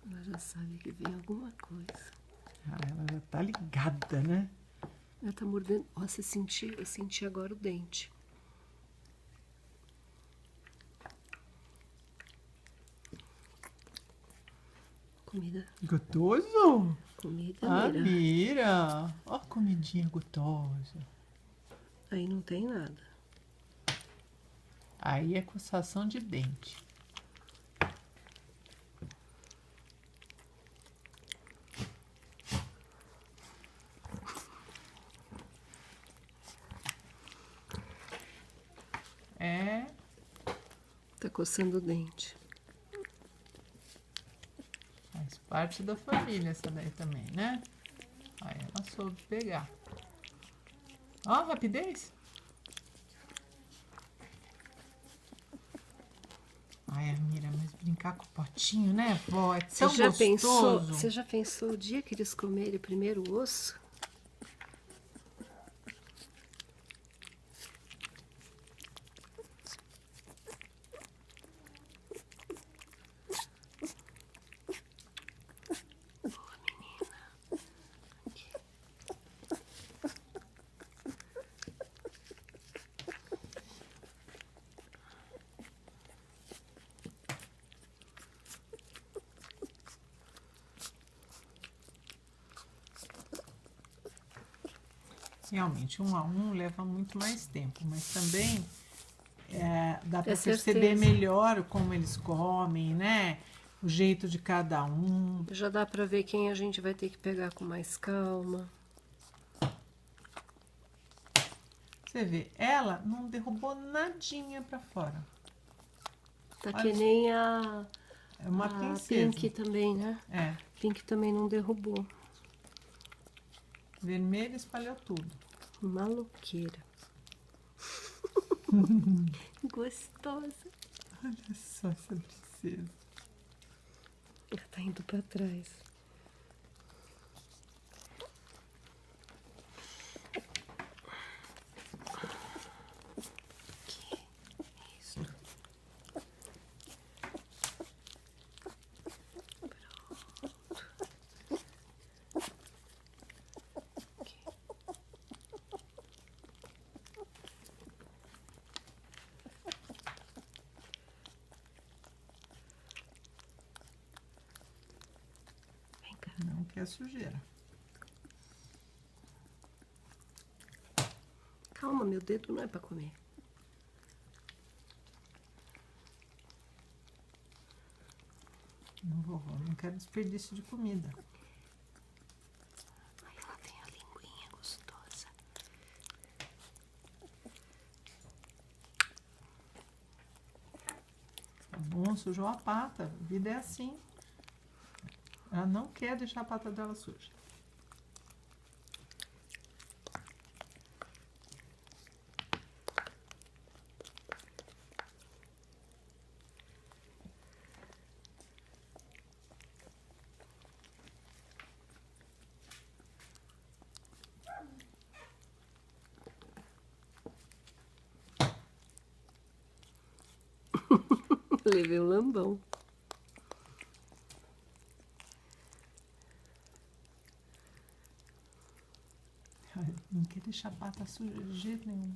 Ela já sabe que vem alguma coisa. Ah, ela já tá ligada, né? Ela tá mordendo. Ó, você sentiu? Eu senti agora o dente. Comida. Gostoso? Comida, Ah, Mira. mira. Ó, comidinha gostosa. Aí não tem nada. Aí é coçação de dente. É, Tá coçando o dente. faz parte da família essa daí também, né? Aí ela soube pegar. Ó, rapidez. Ai, Amira, mas brincar com o potinho, né, vó? É tão gostoso. Você já pensou o dia que eles comerem o primeiro osso? Realmente, 1 a 1 leva muito mais tempo, mas também dá para É perceber certeza. melhor como eles comem, né? O jeito de cada um. Já dá pra ver quem a gente vai ter que pegar com mais calma. Você vê, ela não derrubou nadinha para fora. Tá Olha. que nem a É uma a princesa. Pink também, né? É, Pink também não derrubou. vermelho espalhou tudo. Maloqueira. Gostosa. Olha só essa princesa. Ela tá indo pra trás. Isso. Vem cá. Não quer sujeira. Calma, meu dedo não é pra comer. Não, vovó, não quero desperdício de comida. Ai, ela tem a linguinha gostosa. Tá bom, sujou a pata. A vida é assim. Ela não quer deixar a pata dela suja. Levei o lambão. Ai, não quer deixar a pata suja de jeito nenhum.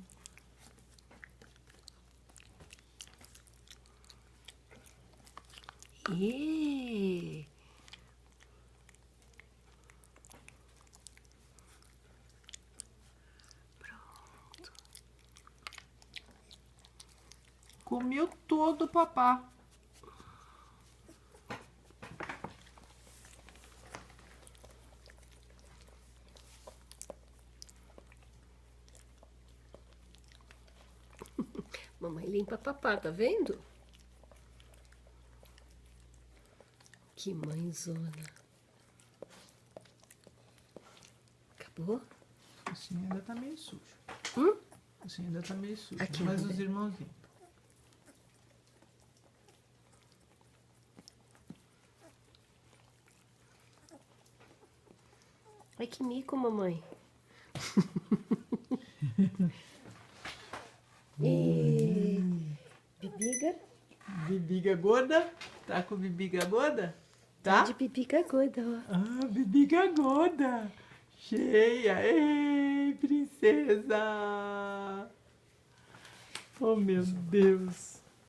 E pronto. Comeu todo o papá. Mamãe limpa papá, tá vendo? Que mãezona. Acabou? O focinho ainda tá meio sujo. Hum? O focinho ainda tá meio sujo. Aqui, mas Roberto. os irmãos limpam. Ai, que mico, mamãe. E... Bibiga? Bibiga gorda? Tá com bibiga gorda? Tá? De pipi caguda, ó. Ah, Bibi Gagoda. Cheia. Ei, princesa. Oh, meu Deus.